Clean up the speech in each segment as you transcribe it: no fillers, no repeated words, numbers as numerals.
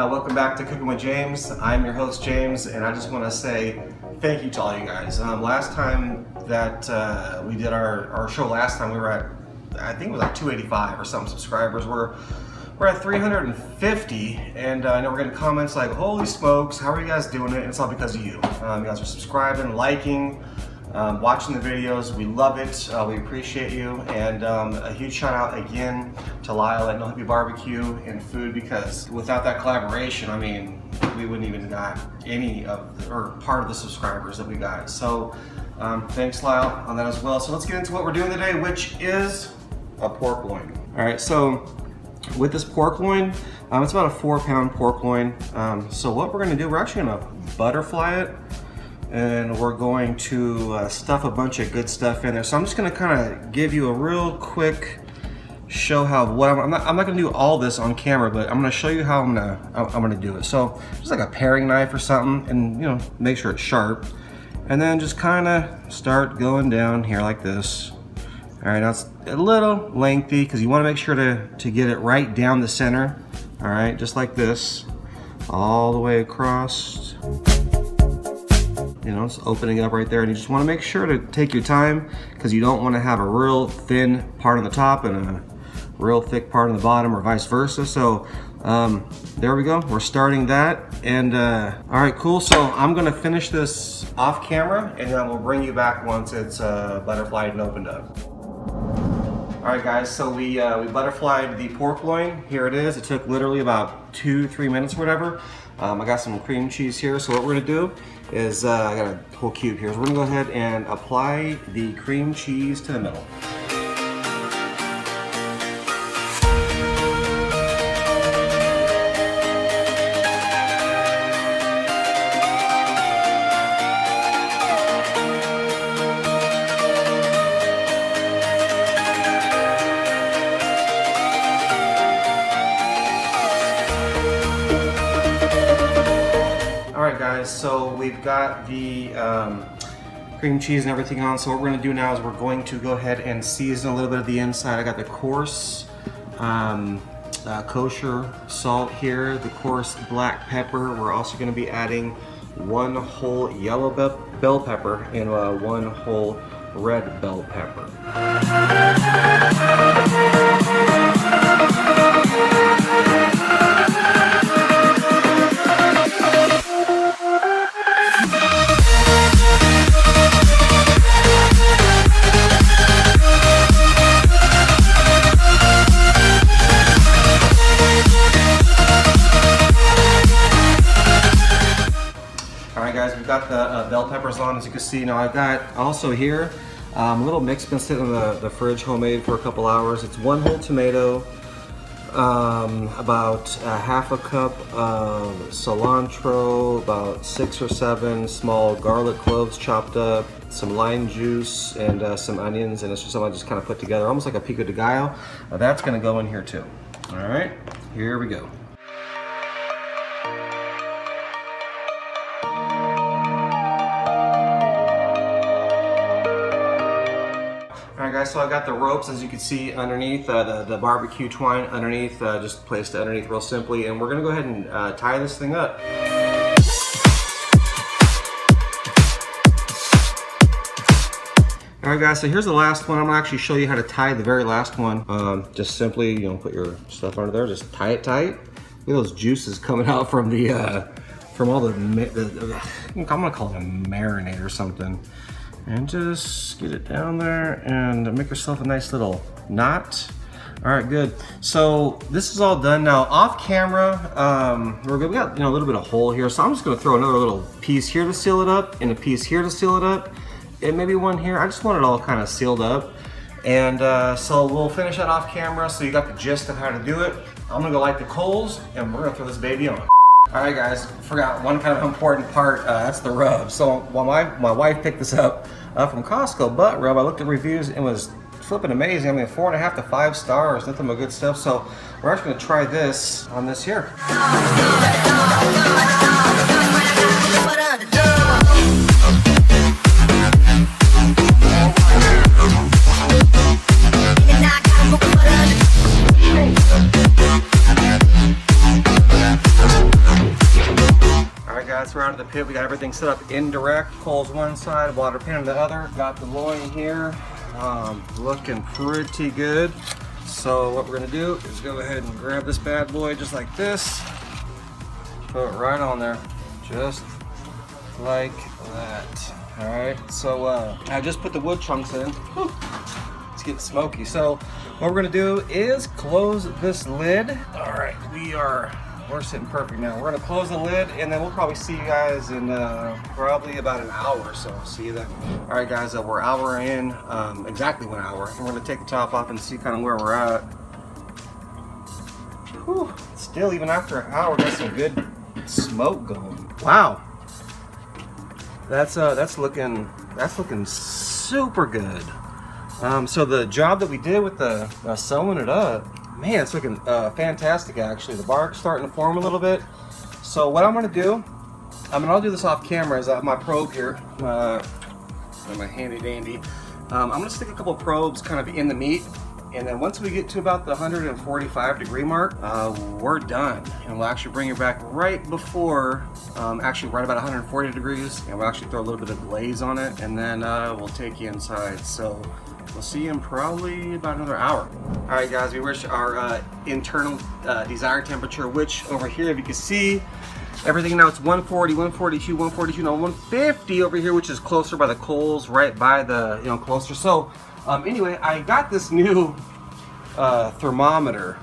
welcome back to Cookin With James. I'm your host James, and I just want to say thank you to all you guys. Last time that we did our show last time, we were at, I think it was like 285 or something subscribers. We're at 350, and I know we're getting comments like, holy smokes, how are you guys doing it? And it's all because of you. You guys are subscribing, liking, watching the videos. We love it. We appreciate you. And a huge shout out again to Lyle at No Hippie Barbecue and Food, because without that collaboration, I mean, we wouldn't even got any of the, or part of the subscribers that we got. So thanks Lyle on that as well. So let's get into what we're doing today, which is a pork loin. All right, so with this pork loin, it's about a 4-pound pork loin. So what we're gonna do, we're actually gonna butterfly it, and we're going to stuff a bunch of good stuff in there. So I'm just gonna kind of give you a real quick show how what I'm not gonna do all this on camera, but I'm gonna show you how I'm gonna do it. So just like a paring knife or something, and you know, make sure it's sharp, and then just kind of start going down here like this. All right, now it's a little lengthy because you want to make sure to get it right down the center. All right, just like this, all the way across. You know, it's opening up right there, and you just want to make sure to take your time because you don't want to have a real thin part on the top and a real thick part on the bottom, or vice versa. So there we go, we're starting that. And all right, cool. So I'm gonna finish this off camera, and then we'll bring you back once it's butterflied and opened up. All right guys, so we butterflied the pork loin. Here it is. It took literally about 2-3 minutes or whatever. I got some cream cheese here. So what we're gonna do is, I got a whole cube here. So we're gonna go ahead and apply the cream cheese to the middle. Guys, so we've got the cream cheese and everything on. So what we're going to do now is we're going to go ahead and season a little bit of the inside. I got the coarse kosher salt here, the coarse black pepper. We're also going to be adding 1 whole yellow bell pepper and 1 whole red bell pepper. We've got the bell peppers on, as you can see. Now I've got also here a little mix, been sitting in the fridge, homemade, for a couple hours. It's 1 whole tomato, about ½ a cup of cilantro, about 6 or 7 small garlic cloves chopped up, some lime juice, and some onions, and it's just something I just kind of put together, almost like a pico de gallo. That's going to go in here too. All right, here we go. Alright guys, so I got the ropes, as you can see, underneath, the barbecue twine underneath, just placed it underneath real simply, and we're going to go ahead and tie this thing up. Alright guys, so here's the last one. I'm going to actually show you how to tie the very last one. Just simply, you know, put your stuff under there, just tie it tight. Look at those juices coming out from the, from all the I'm going to call it a marinade or something. And just get it down there and make yourself a nice little knot. All right, good. So this is all done now. Off camera, we got, you know, a little bit of hole here, so I'm just going to throw another little piece here to seal it up, and a piece here to seal it up, and maybe one here. I just want it all kind of sealed up, and so we'll finish that off camera. So you got the gist of how to do it. I'm gonna go light the coals, and we're gonna throw this baby on. All right, guys, forgot one kind of important part. That's the rub. So while my wife picked this up from Costco, butt rub, I looked at reviews and it was flipping amazing. I mean, 4.5 to 5 stars, nothing but good stuff. So we're actually gonna try this on this here. guys, we're out of the pit. We got everything set up indirect. Coals one side, water pan the other. Got the loin here, looking pretty good. So what we're gonna do is go ahead and grab this bad boy just like this. Put it right on there, just like that. All right, so I just put the wood chunks in. Whew. It's getting smoky. So what we're gonna do is close this lid. All right, we're sitting perfect now. We're gonna close the lid and then we'll probably see you guys in probably about an hour or so. See you then. All right guys, we're an hour in, exactly 1 hour. We're gonna take the top off and see kind of where we're at. Whew. Still, even after an hour, got some good smoke going. Wow. That's looking super good. So the job that we did with the sewing it up, man, it's looking fantastic actually. The bark's starting to form a little bit. So what I'm gonna do, I'll do this off camera, is I have my probe here, my handy dandy. I'm gonna stick a couple probes kind of in the meat, and then once we get to about the 145-degree mark, we're done. And we'll actually bring it back right before, actually right about 140 degrees, and we'll actually throw a little bit of glaze on it, and then we'll take you inside. So we'll see you in probably about another hour. All right guys, we reached our internal desired temperature, which over here, if you can see, everything now it's 140, 142, 142, no 150 over here, which is closer by the coals, right by the, closer. So anyway, I got this new thermometer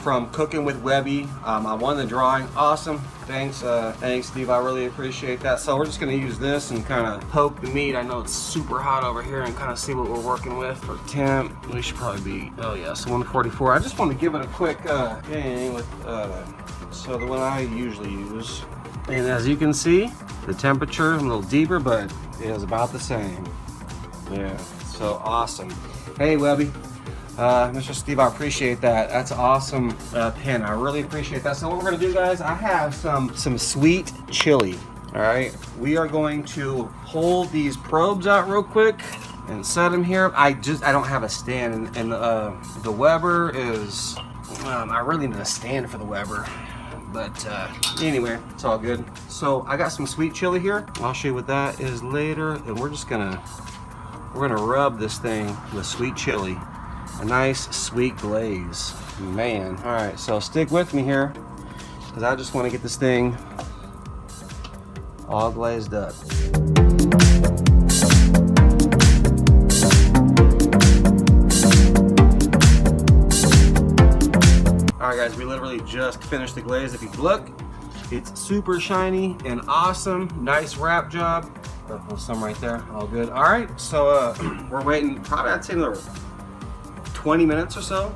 from Cookin With Webby. I won the drawing. Awesome. Thanks, Steve. I really appreciate that. So we're just going to use this and kind of poke the meat. I know it's super hot over here, and kind of see what we're working with for temp. We should probably be, oh yes, 144. I just want to give it a quick thing with so the one I usually use. And as you can see, the temperature is a little deeper, but it is about the same. Yeah, so awesome. Hey Webby. Mr. Steve, I appreciate that. That's awesome pin. I really appreciate that. So what we're gonna do, guys, I have some sweet chili. All right, we are going to pull these probes out real quick and set them here. I don't have a stand, and the Weber is. I really need a stand for the Weber, but anyway, it's all good. So I got some sweet chili here. I'll show you what that is later, and we're gonna rub this thing with sweet chili. A nice sweet glaze, man. All right, so stick with me here, because I just want to get this thing all glazed up. All right, guys, we literally just finished the glaze. If you look, it's super shiny and awesome. Nice wrap job. There's some right there, all good. All right, so we're waiting probably, I'd say, another 20 minutes or so.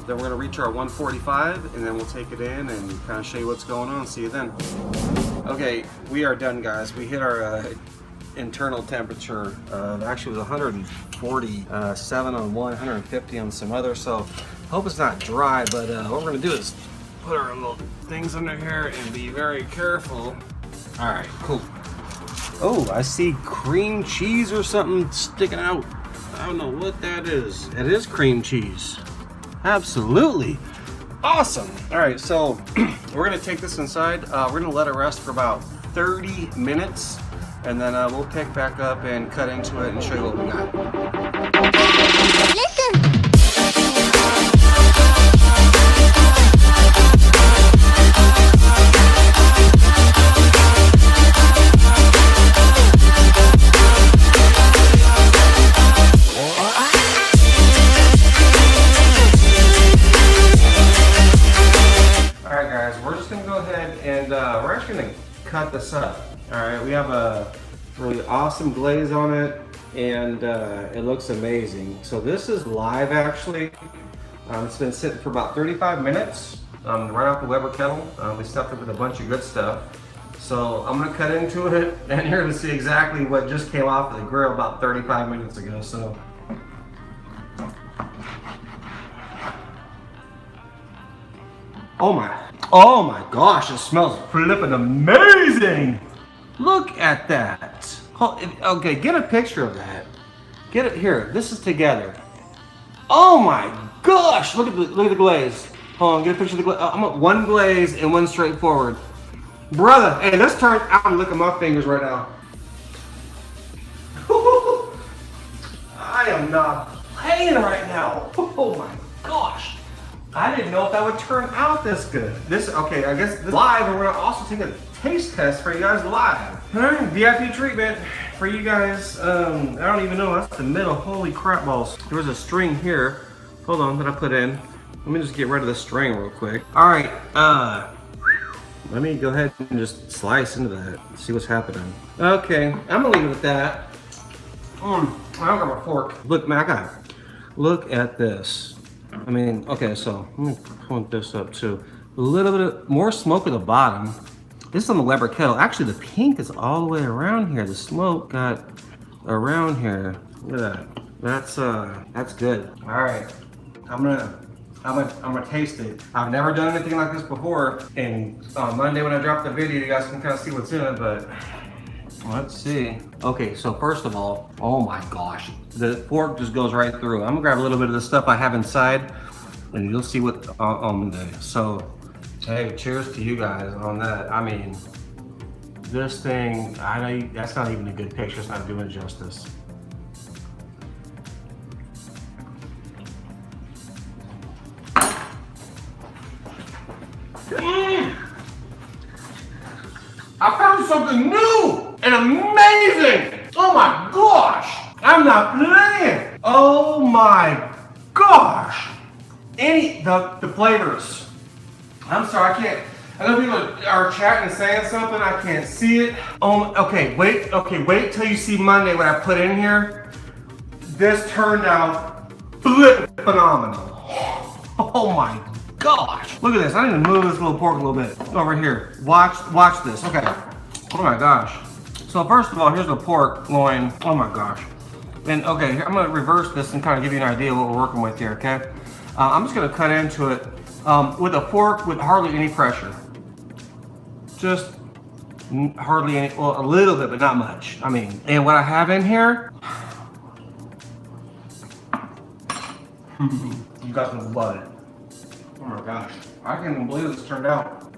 Then we're gonna reach our 145, and then we'll take it in and kind of show you what's going on. See you then. Okay, we are done, guys. We hit our internal temperature. Actually, it was 147 on one, 150 on some other. So hope it's not dry, but what we're gonna do is put our little things under here and be very careful. All right, cool. Oh, I see cream cheese or something sticking out. I don't know what that is. It is cream cheese. Absolutely. Awesome. All right, so we're gonna take this inside. We're gonna let it rest for about 30 minutes, and then we'll pick back up and cut into it and show you what we got. Listen. We're actually going to cut this up. All right, we have a really awesome glaze on it, and it looks amazing. So this is live actually. It's been sitting for about 35 minutes right off the Weber Kettle. We stuffed it with a bunch of good stuff. So I'm going to cut into it, and you're going to see exactly what just came off of the grill about 35 minutes ago. So. Oh my gosh, it smells flippin' amazing. Look at that. Okay, get a picture of that. Get it here, this is together. Oh my gosh, look at the glaze. Hold on, get a picture of the glaze. I'm at one glaze and one straightforward. Brother, hey, let's turn. I'm licking my fingers right now. I am not playing right now. Oh my gosh. I didn't know if that would turn out this good. Okay, I guess this live, and we're gonna also take a taste test for you guys live. All right, VIP treatment for you guys. I don't even know, that's the middle. Holy crap balls. There was a string here. Hold on, that I put in. Let me just get rid of the string real quick. All right, let me go ahead and just slice into that, see what's happening. Okay, I'm gonna leave it at that. I don't got my fork. Look, man, look at this. I mean, okay, so let me point this up too. A little bit of more smoke at the bottom. This is on the Weber Kettle. Actually, the pink is all the way around here. The smoke got around here. Look at that. That's good. All right, I'm gonna taste it. I've never done anything like this before, and on Monday when I drop the video, you guys can kind of see what's in it, but let's see. Okay, so first of all, oh my gosh, the fork just goes right through. I'm gonna grab a little bit of the stuff I have inside, and you'll see what on the. So, hey, cheers to you guys on that. I mean, this thing, I know that's not even a good picture. It's not doing justice. I found something new and amazing. Oh my gosh. I'm not playing. Oh my gosh. The flavors. I'm sorry, I can't. I know people are chatting and saying something. I can't see it. Okay, wait till you see Monday what I put in here. This turned out phenomenal. Oh my gosh. Look at this. I need to move this little pork a little bit over here. Watch this. Okay. Oh my gosh. So first of all, here's the pork loin. Oh my gosh. And okay, I'm gonna reverse this and kind of give you an idea of what we're working with here, okay? I'm just gonna cut into it with a fork with hardly any pressure. Just hardly any, well, a little bit, but not much. I mean, and what I have in here, you guys will love it. Oh my gosh, I can't even believe this turned out.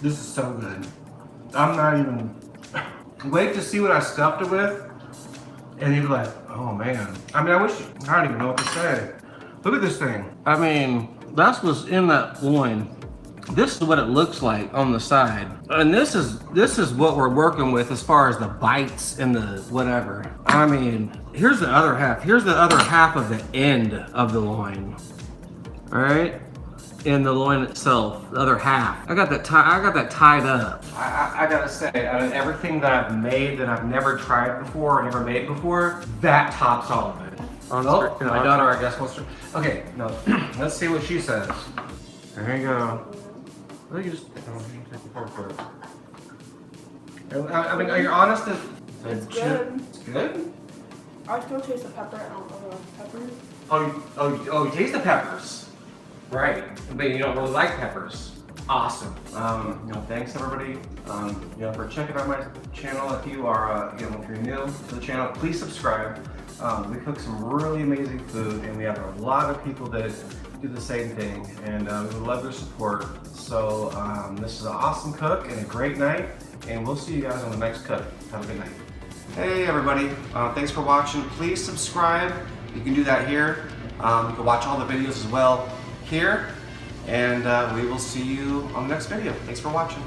This is so good. I'm not even, wait to see what I stuffed it with, and you're like, oh man. I mean, I don't even know what to say. Look at this thing. I mean, that's what's in that loin. This is what it looks like on the side. And this is what we're working with as far as the bites and the whatever. I mean, here's the other half. Here's the other half of the end of the loin. All right? In the loin itself, the other half. I got that tied up. I gotta say, out of everything that I've made that I've never tried before or never made before, that tops all of it. Oh, my daughter, I guess, wants to. Okay, no, let's see what she says. There you go. I think you just take the fork for it. I mean, are you honest? It's good. It's good? I still taste the pepper. I don't know the peppers. Oh, you taste the peppers. Right, but you don't really like peppers. Awesome. Thanks everybody. For checking out my channel. If you are, if you're new to the channel, please subscribe. We cook some really amazing food, and we have a lot of people that do the same thing, and we would love your support. So this is an awesome cook and a great night, and we'll see you guys on the next cook. Have a good night. Hey everybody, thanks for watching. Please subscribe. You can do that here. You can watch all the videos as well here, and we will see you on the next video. Thanks for watching.